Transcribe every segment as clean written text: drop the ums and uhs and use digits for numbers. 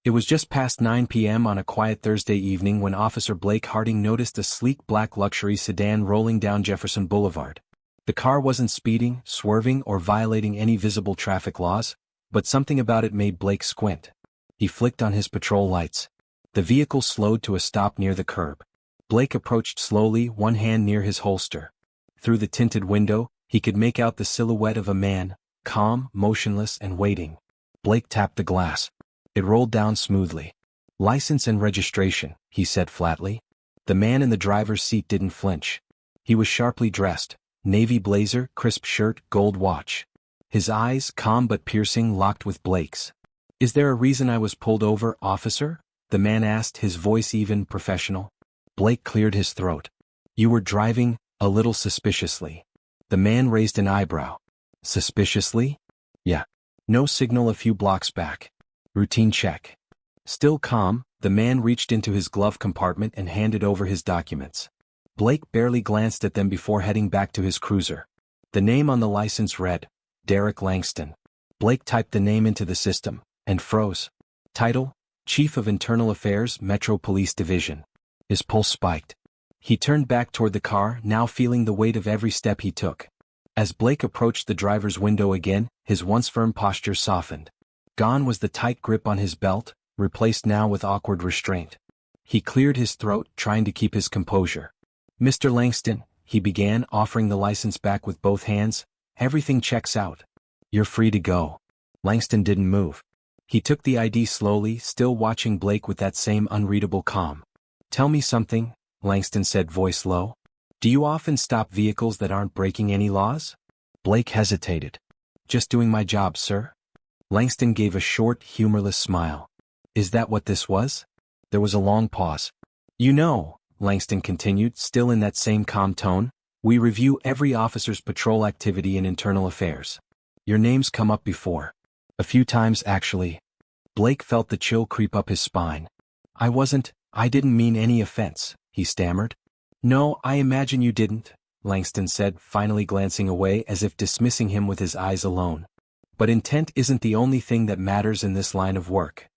It was just past 9 p.m. on a quiet Thursday evening when Officer Blake Harding noticed a sleek black luxury sedan rolling down Jefferson Boulevard. The car wasn't speeding, swerving, or violating any visible traffic laws, but something about it made Blake squint. He flicked on his patrol lights. The vehicle slowed to a stop near the curb. Blake approached slowly, one hand near his holster. Through the tinted window, he could make out the silhouette of a man, calm, motionless, and waiting. Blake tapped the glass. It rolled down smoothly. "License and registration," he said flatly. The man in the driver's seat didn't flinch. He was sharply dressed, navy blazer, crisp shirt, gold watch. His eyes, calm but piercing, locked with Blake's. "Is there a reason I was pulled over, officer?" the man asked, his voice even, professional. Blake cleared his throat. "You were driving a little suspiciously." The man raised an eyebrow. "Suspiciously?" "Yeah. No signal a few blocks back. Routine check." Still calm, the man reached into his glove compartment and handed over his documents. Blake barely glanced at them before heading back to his cruiser. The name on the license read, Derek Langston. Blake typed the name into the system, and froze. Title, Chief of Internal Affairs, Metro Police Division. His pulse spiked. He turned back toward the car, now feeling the weight of every step he took. As Blake approached the driver's window again, his once firm posture softened. Gone was the tight grip on his belt, replaced now with awkward restraint. He cleared his throat, trying to keep his composure. "Mr. Langston," he began, offering the license back with both hands, "everything checks out. You're free to go." Langston didn't move. He took the ID slowly, still watching Blake with that same unreadable calm. "Tell me something," Langston said, voice low. "Do you often stop vehicles that aren't breaking any laws?" Blake hesitated. "Just doing my job, sir." Langston gave a short, humorless smile. "Is that what this was?" There was a long pause. "You know," Langston continued, still in that same calm tone, "we review every officer's patrol activity in internal affairs. Your name's come up before. A few times, actually." Blake felt the chill creep up his spine. I didn't mean any offense," he stammered. "No, I imagine you didn't," Langston said, finally glancing away as if dismissing him with his eyes alone. "But intent isn't the only thing that matters in this line of work."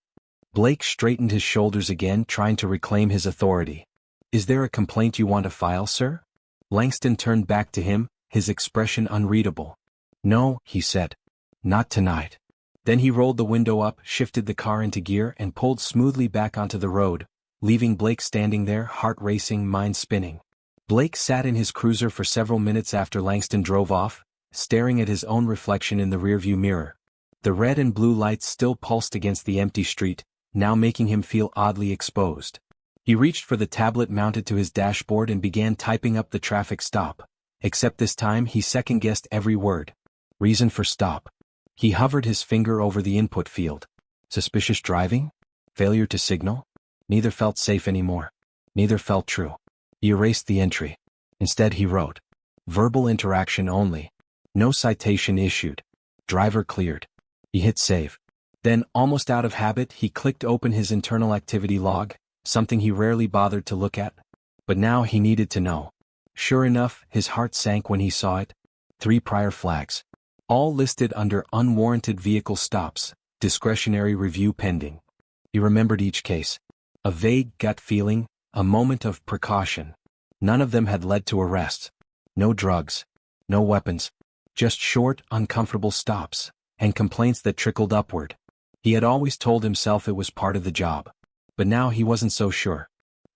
Blake straightened his shoulders again, trying to reclaim his authority. "Is there a complaint you want to file, sir?" Langston turned back to him, his expression unreadable. "No," he said. "Not tonight." Then he rolled the window up, shifted the car into gear, and pulled smoothly back onto the road, leaving Blake standing there, heart racing, mind spinning. Blake sat in his cruiser for several minutes after Langston drove off, staring at his own reflection in the rearview mirror. The red and blue lights still pulsed against the empty street, now making him feel oddly exposed. He reached for the tablet mounted to his dashboard and began typing up the traffic stop, except this time he second-guessed every word. Reason for stop. He hovered his finger over the input field. Suspicious driving? Failure to signal? Neither felt safe anymore. Neither felt true. He erased the entry. Instead he wrote, verbal interaction only. No citation issued. Driver cleared. He hit save. Then, almost out of habit, he clicked open his internal activity log, something he rarely bothered to look at. But now he needed to know. Sure enough, his heart sank when he saw it. 3 prior flags. All listed under unwarranted vehicle stops, discretionary review pending. He remembered each case. A vague gut feeling, a moment of precaution. None of them had led to arrests. No drugs. No weapons. Just short, uncomfortable stops, and complaints that trickled upward. He had always told himself it was part of the job. But now he wasn't so sure.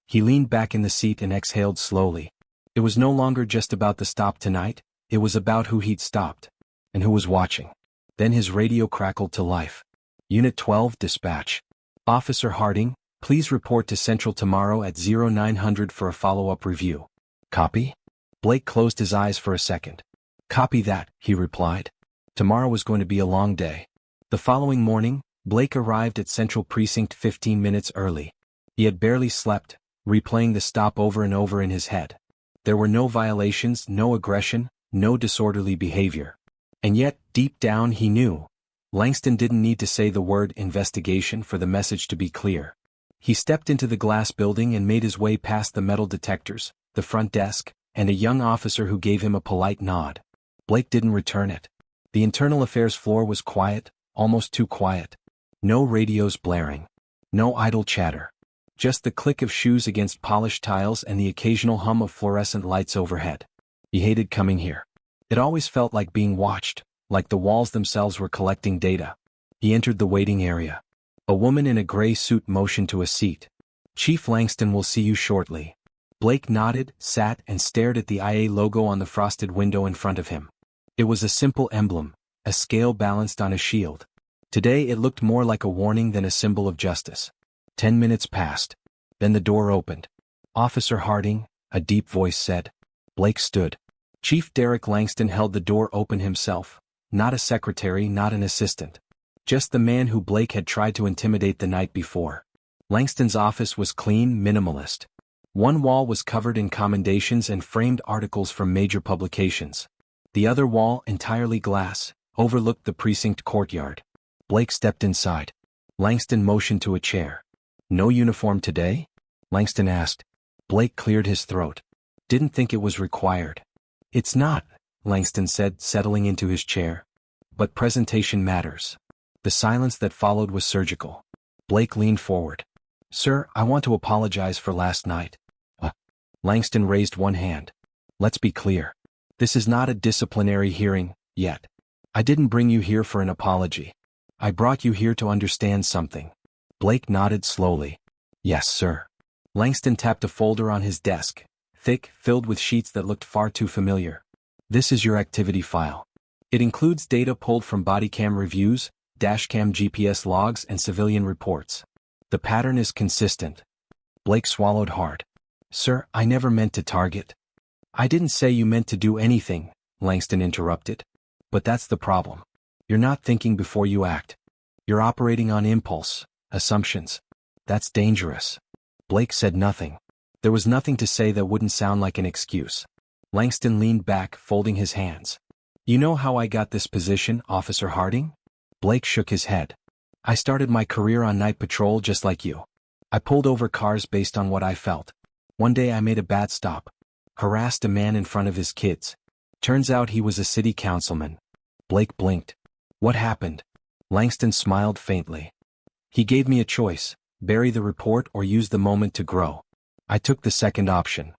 He leaned back in the seat and exhaled slowly. It was no longer just about the stop tonight, it was about who he'd stopped. And who was watching. Then his radio crackled to life. Unit 12 dispatch. Officer Harding, please report to Central tomorrow at 0900 for a follow-up review. Copy? Blake closed his eyes for a second. Copy that, he replied. Tomorrow was going to be a long day. The following morning, Blake arrived at Central Precinct 15 minutes early. He had barely slept, replaying the stop over and over in his head. There were no violations, no aggression, no disorderly behavior. And yet, deep down he knew. Langston didn't need to say the word investigation for the message to be clear. He stepped into the glass building and made his way past the metal detectors, the front desk, and a young officer who gave him a polite nod. Blake didn't return it. The internal affairs floor was quiet, almost too quiet. No radios blaring. No idle chatter. Just the click of shoes against polished tiles and the occasional hum of fluorescent lights overhead. He hated coming here. It always felt like being watched, like the walls themselves were collecting data. He entered the waiting area. A woman in a gray suit motioned to a seat. "Chief Langston will see you shortly." Blake nodded, sat, and stared at the IA logo on the frosted window in front of him. It was a simple emblem, a scale balanced on a shield. Today it looked more like a warning than a symbol of justice. 10 minutes passed. Then the door opened. "Officer Harding," a deep voice said. Blake stood. Chief Derek Langston held the door open himself, not a secretary, not an assistant. Just the man who Blake had tried to intimidate the night before. Langston's office was clean, minimalist. One wall was covered in commendations and framed articles from major publications. The other wall, entirely glass, overlooked the precinct courtyard. Blake stepped inside. Langston motioned to a chair. "No uniform today?" Langston asked. Blake cleared his throat. "Didn't think it was required." "It's not," Langston said, settling into his chair. "But presentation matters." The silence that followed was surgical. Blake leaned forward. "Sir, I want to apologize for last night." Langston raised one hand. "Let's be clear. This is not a disciplinary hearing, yet. I didn't bring you here for an apology. I brought you here to understand something." Blake nodded slowly. "Yes, sir." Langston tapped a folder on his desk, thick, filled with sheets that looked far too familiar. "This is your activity file. It includes data pulled from bodycam reviews, dashcam GPS logs, and civilian reports. The pattern is consistent." Blake swallowed hard. "Sir, I never meant to target." "I didn't say you meant to do anything," Langston interrupted. "But that's the problem. You're not thinking before you act. You're operating on impulse, assumptions. That's dangerous." Blake said nothing. There was nothing to say that wouldn't sound like an excuse. Langston leaned back, folding his hands. "You know how I got this position, Officer Harding?" Blake shook his head. "I started my career on night patrol just like you. I pulled over cars based on what I felt. One day I made a bad stop. Harassed a man in front of his kids. Turns out he was a city councilman." Blake blinked. "What happened?" Langston smiled faintly. "He gave me a choice, bury the report or use the moment to grow. I took the second option."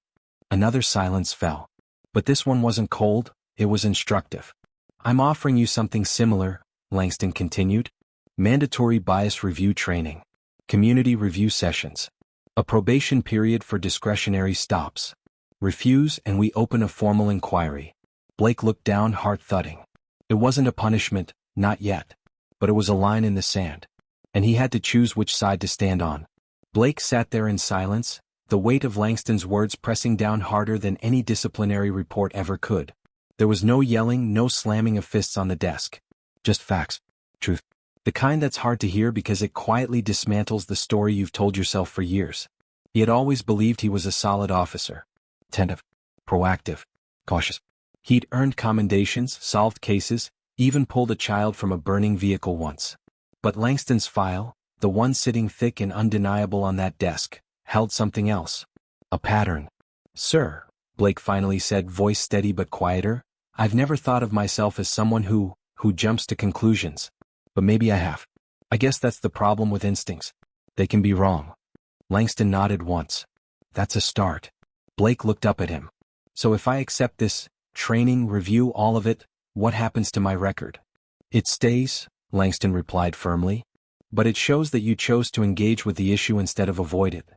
Another silence fell. But this one wasn't cold, it was instructive. "I'm offering you something similar," Langston continued. "Mandatory bias review training. Community review sessions. A probation period for discretionary stops. Refuse and we open a formal inquiry." Blake looked down, heart thudding. It wasn't a punishment, not yet. But it was a line in the sand. And he had to choose which side to stand on. Blake sat there in silence, the weight of Langston's words pressing down harder than any disciplinary report ever could. There was no yelling, no slamming of fists on the desk. Just facts. Truth. The kind that's hard to hear because it quietly dismantles the story you've told yourself for years. He had always believed he was a solid officer. Attentive, proactive, cautious. He'd earned commendations, solved cases, even pulled a child from a burning vehicle once. But Langston's file, the one sitting thick and undeniable on that desk, held something else. A pattern. "Sir," Blake finally said, voice steady but quieter, "I've never thought of myself as someone who jumps to conclusions. But maybe I have. I guess that's the problem with instincts. They can be wrong." Langston nodded once. "That's a start." Blake looked up at him. "So if I accept this, training, review, all of it, what happens to my record?" "It stays," Langston replied firmly. "But it shows that you chose to engage with the issue instead of avoid it.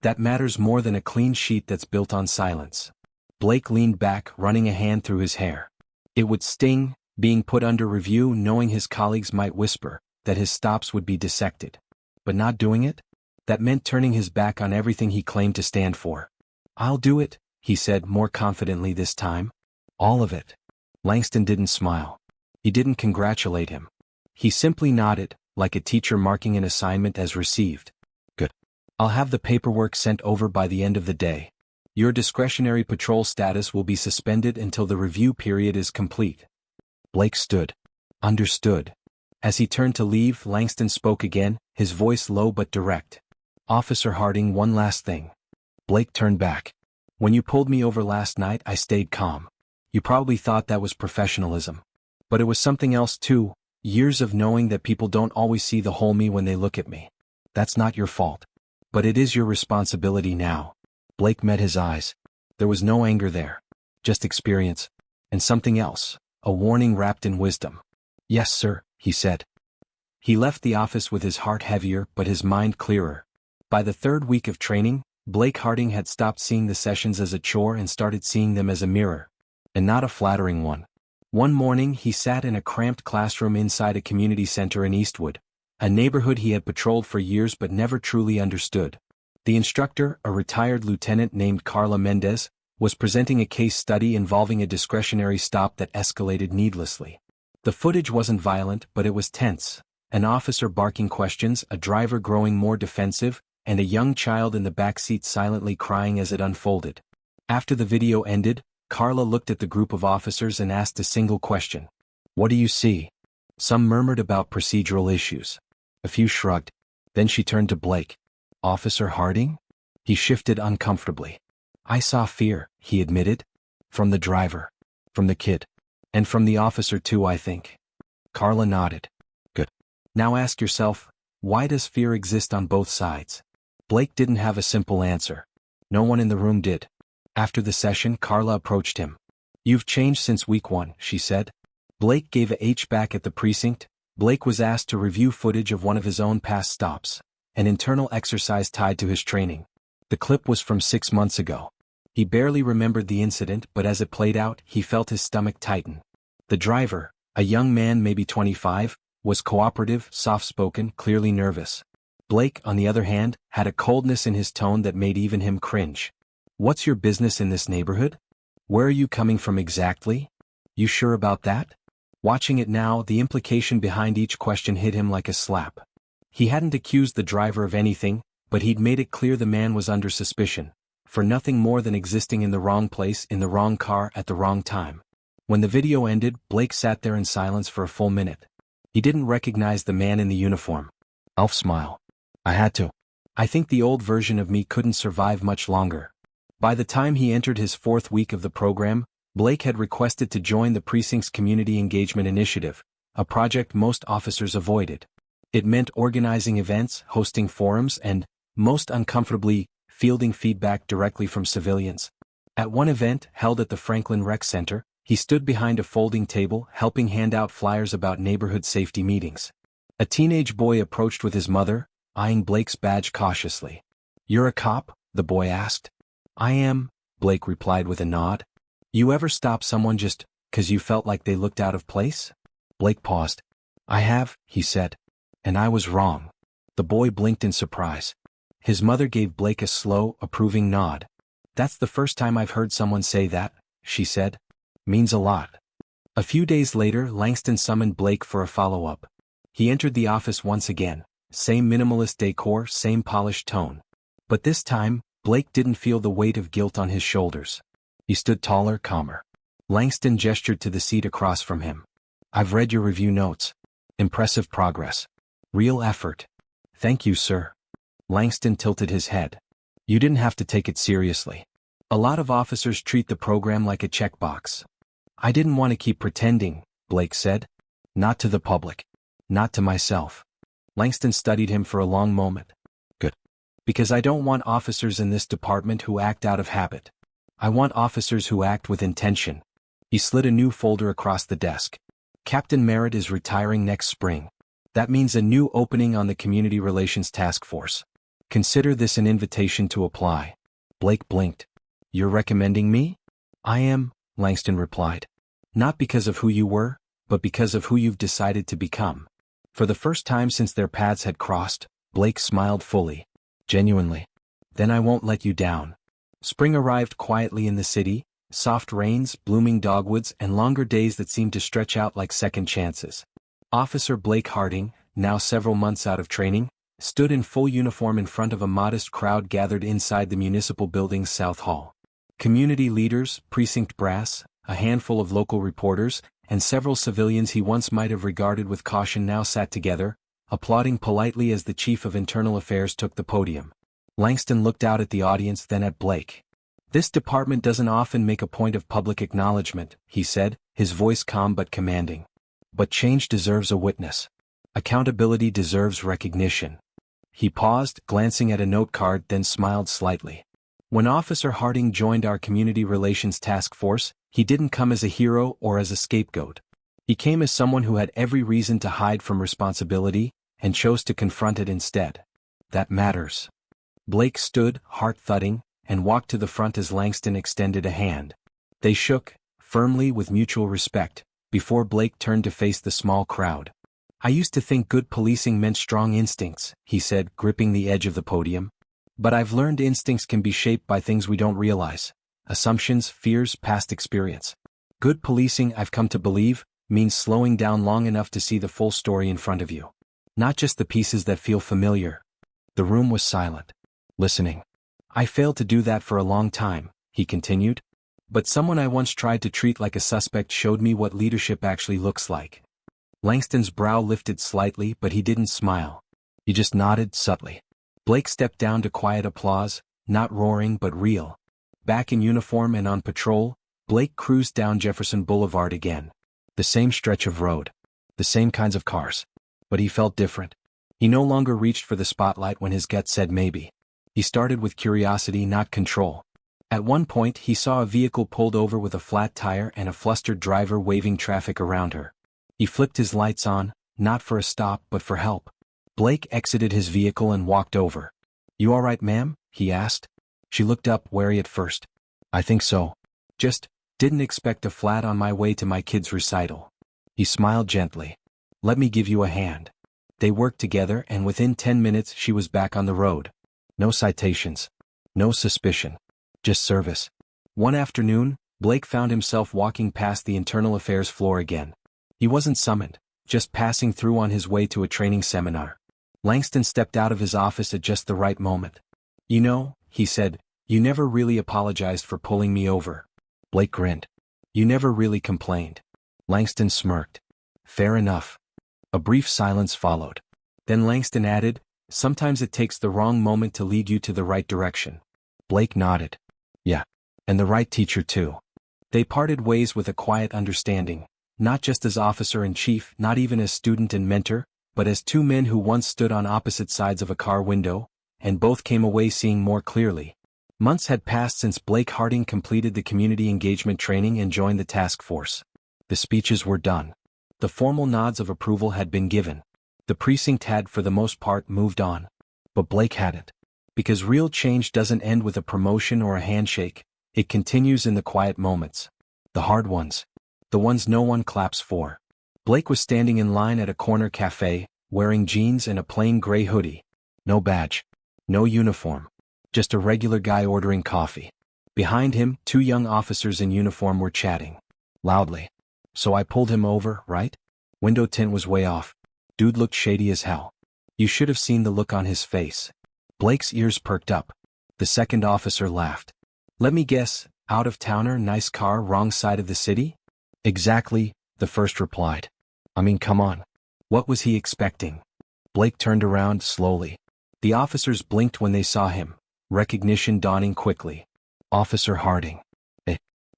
That matters more than a clean sheet that's built on silence." Blake leaned back, running a hand through his hair. It would sting, being put under review, knowing his colleagues might whisper that his stops would be dissected. But not doing it? That meant turning his back on everything he claimed to stand for. "I'll do it," he said more confidently this time. "All of it." Langston didn't smile. He didn't congratulate him. He simply nodded, like a teacher marking an assignment as received. "Good. I'll have the paperwork sent over by the end of the day. Your discretionary patrol status will be suspended until the review period is complete." Blake stood. "Understood." As he turned to leave, Langston spoke again, his voice low but direct. "Officer Harding, one last thing." Blake turned back. "When you pulled me over last night, I stayed calm. You probably thought that was professionalism. But it was something else too, years of knowing that people don't always see the whole me when they look at me. That's not your fault. But it is your responsibility now. Blake met his eyes. There was no anger there. Just experience. And something else. A warning wrapped in wisdom. Yes, sir, he said. He left the office with his heart heavier but his mind clearer. By the third week of training, Blake Harding had stopped seeing the sessions as a chore and started seeing them as a mirror. And not a flattering one. One morning he sat in a cramped classroom inside a community center in Eastwood, a neighborhood he had patrolled for years but never truly understood. The instructor, a retired lieutenant named Carla Mendez, was presenting a case study involving a discretionary stop that escalated needlessly. The footage wasn't violent, but it was tense. An officer barking questions, a driver growing more defensive, and a young child in the backseat silently crying as it unfolded. After the video ended, Carla looked at the group of officers and asked a single question. What do you see? Some murmured about procedural issues. A few shrugged. Then she turned to Blake. Officer Harding? He shifted uncomfortably. I saw fear, he admitted. From the driver. From the kid. And from the officer too, I think. Carla nodded. Good. Now ask yourself, why does fear exist on both sides? Blake didn't have a simple answer. No one in the room did. After the session, Carla approached him. You've changed since week 1, she said. Blake gave a H back at the precinct. Blake was asked to review footage of one of his own past stops, an internal exercise tied to his training. The clip was from 6 months ago. He barely remembered the incident, but as it played out, he felt his stomach tighten. The driver, a young man maybe 25, was cooperative, soft-spoken, clearly nervous. Blake, on the other hand, had a coldness in his tone that made even him cringe. What's your business in this neighborhood? Where are you coming from exactly? You sure about that? Watching it now, the implication behind each question hit him like a slap. He hadn't accused the driver of anything, but he'd made it clear the man was under suspicion, for nothing more than existing in the wrong place in the wrong car at the wrong time. When the video ended, Blake sat there in silence for a full minute. He didn't recognize the man in the uniform. Elf smile. I had to. I think the old version of me couldn't survive much longer. By the time he entered his 4th week of the program, Blake had requested to join the precinct's Community Engagement Initiative, a project most officers avoided. It meant organizing events, hosting forums, and, most uncomfortably, fielding feedback directly from civilians. At one event, held at the Franklin Rec Center, he stood behind a folding table, helping hand out flyers about neighborhood safety meetings. A teenage boy approached with his mother, eyeing Blake's badge cautiously. You're a cop? The boy asked. I am, Blake replied with a nod. You ever stop someone just 'cause you felt like they looked out of place? Blake paused. I have, he said. And I was wrong. The boy blinked in surprise. His mother gave Blake a slow, approving nod. That's the first time I've heard someone say that, she said. Means a lot. A few days later, Langston summoned Blake for a follow-up. He entered the office once again. Same minimalist decor, same polished tone. But this time, Blake didn't feel the weight of guilt on his shoulders. He stood taller, calmer. Langston gestured to the seat across from him. I've read your review notes. Impressive progress. Real effort. Thank you, sir. Langston tilted his head. You didn't have to take it seriously. A lot of officers treat the program like a checkbox. I didn't want to keep pretending, Blake said. Not to the public. Not to myself. Langston studied him for a long moment. Good. Because I don't want officers in this department who act out of habit. I want officers who act with intention. He slid a new folder across the desk. Captain Merritt is retiring next spring. That means a new opening on the Community Relations Task Force. Consider this an invitation to apply. Blake blinked. You're recommending me? I am, Langston replied. Not because of who you were, but because of who you've decided to become. For the first time since their paths had crossed, Blake smiled fully. Genuinely. Then I won't let you down. Spring arrived quietly in the city, soft rains, blooming dogwoods, and longer days that seemed to stretch out like second chances. Officer Blake Harding, now several months out of training, stood in full uniform in front of a modest crowd gathered inside the municipal building's South Hall. Community leaders, precinct brass, a handful of local reporters, and several civilians he once might have regarded with caution now sat together, applauding politely as the Chief of Internal Affairs took the podium. Langston looked out at the audience, then at Blake. This department doesn't often make a point of public acknowledgement, he said, his voice calm but commanding. But change deserves a witness. Accountability deserves recognition. He paused, glancing at a note card, then smiled slightly. When Officer Harding joined our community relations task force, he didn't come as a hero or as a scapegoat. He came as someone who had every reason to hide from responsibility, and chose to confront it instead. That matters. Blake stood, heart thudding, and walked to the front as Langston extended a hand. They shook, firmly with mutual respect, before Blake turned to face the small crowd. I used to think good policing meant strong instincts, he said, gripping the edge of the podium. But I've learned instincts can be shaped by things we don't realize. Assumptions, fears, past experience. Good policing, I've come to believe, means slowing down long enough to see the full story in front of you. Not just the pieces that feel familiar. The room was silent. Listening. I failed to do that for a long time, he continued. But someone I once tried to treat like a suspect showed me what leadership actually looks like. Langston's brow lifted slightly, but he didn't smile. He just nodded subtly. Blake stepped down to quiet applause, not roaring but real. Back in uniform and on patrol, Blake cruised down Jefferson Boulevard again. The same stretch of road. The same kinds of cars. But he felt different. He no longer reached for the spotlight when his gut said maybe. He started with curiosity, not control. At one point he saw a vehicle pulled over with a flat tire and a flustered driver waving traffic around her. He flipped his lights on, not for a stop but for help. Blake exited his vehicle and walked over. "You all right, ma'am?" he asked. She looked up, wary at first. "I think so. Just didn't expect a flat on my way to my kid's recital." He smiled gently. "Let me give you a hand." They worked together, and within 10 minutes she was back on the road. No citations. No suspicion. Just service. One afternoon, Blake found himself walking past the internal affairs floor again. He wasn't summoned, just passing through on his way to a training seminar. Langston stepped out of his office at just the right moment. "You know," he said, "you never really apologized for pulling me over." Blake grinned. "You never really complained." Langston smirked. "Fair enough." A brief silence followed. Then Langston added, "Sometimes it takes the wrong moment to lead you to the right direction." Blake nodded. "Yeah. And the right teacher too." They parted ways with a quiet understanding, not just as officer-in-chief, not even as student and mentor, but as two men who once stood on opposite sides of a car window, and both came away seeing more clearly. Months had passed since Blake Harding completed the community engagement training and joined the task force. The speeches were done. The formal nods of approval had been given. The precinct had for the most part moved on. But Blake hadn't. Because real change doesn't end with a promotion or a handshake, it continues in the quiet moments. The hard ones. The ones no one claps for. Blake was standing in line at a corner cafe, wearing jeans and a plain gray hoodie. No badge. No uniform. Just a regular guy ordering coffee. Behind him, two young officers in uniform were chatting. Loudly. "So I pulled him over, right?" Window tint was way off. Dude looked shady as hell. You should have seen the look on his face. Blake's ears perked up. The second officer laughed. "Let me guess, out-of-towner, nice car, wrong side of the city?" "Exactly," the first replied. "I mean, come on." What was he expecting? Blake turned around slowly. The officers blinked when they saw him, recognition dawning quickly. "Officer Harding."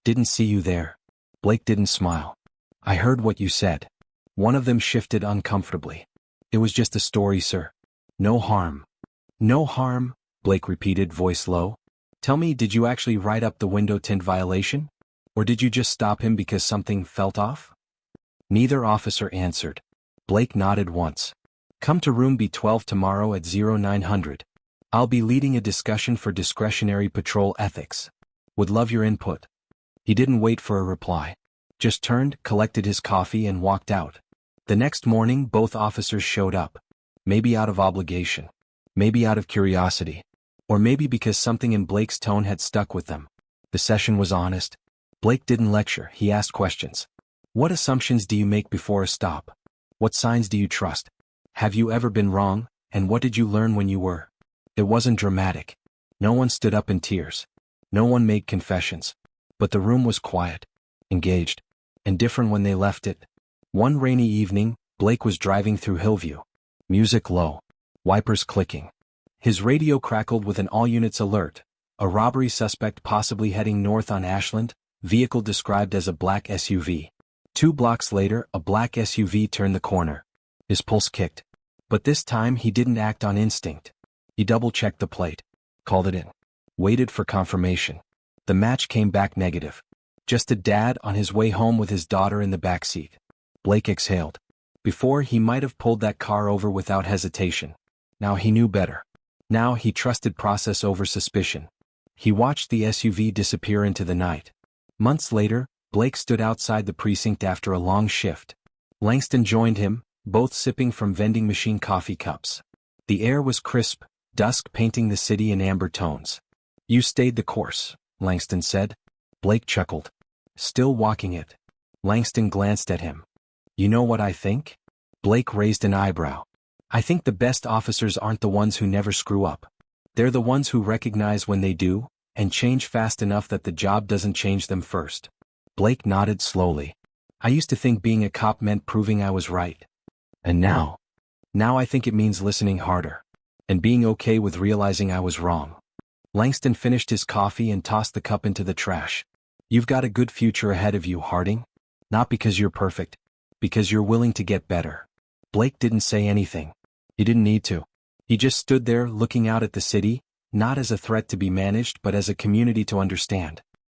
Didn't see you there." Blake didn't smile. "I heard what you said." One of them shifted uncomfortably. "It was just a story, sir. No harm." "No harm," Blake repeated, voice low. "Tell me, did you actually write up the window tint violation? Or did you just stop him because something felt off?" Neither officer answered. Blake nodded once. "Come to room B12 tomorrow at 0900. I'll be leading a discussion for discretionary patrol ethics. Would love your input." He didn't wait for a reply. Just turned, collected his coffee and walked out. The next morning both officers showed up. Maybe out of obligation. Maybe out of curiosity. Or maybe because something in Blake's tone had stuck with them. The session was honest. Blake didn't lecture, he asked questions. What assumptions do you make before a stop? What signs do you trust? Have you ever been wrong, and what did you learn when you were? It wasn't dramatic. No one stood up in tears. No one made confessions. But the room was quiet, engaged, and different when they left it. One rainy evening, Blake was driving through Hillview. Music low. Wipers clicking. His radio crackled with an all-units alert. A robbery suspect possibly heading north on Ashland, vehicle described as a black SUV. 2 blocks later, a black SUV turned the corner. His pulse kicked. But this time he didn't act on instinct. He double-checked the plate, called it in, waited for confirmation. The match came back negative. Just a dad on his way home with his daughter in the back seat. Blake exhaled. Before, he might have pulled that car over without hesitation. Now he knew better. Now he trusted process over suspicion. He watched the SUV disappear into the night. Months later, Blake stood outside the precinct after a long shift. Langston joined him, both sipping from vending machine coffee cups. The air was crisp, dusk painting the city in amber tones. "You stayed the course," Langston said. Blake chuckled. "Still walking it." Langston glanced at him. "You know what I think?" Blake raised an eyebrow. "I think the best officers aren't the ones who never screw up. They're the ones who recognize when they do, and change fast enough that the job doesn't change them first." Blake nodded slowly. "I used to think being a cop meant proving I was right. And now I think it means listening harder. And being okay with realizing I was wrong." Langston finished his coffee and tossed the cup into the trash. "You've got a good future ahead of you, Harding. Not because you're perfect. Because you're willing to get better." Blake didn't say anything. He didn't need to. He just stood there looking out at the city, not as a threat to be managed but as a community to understand.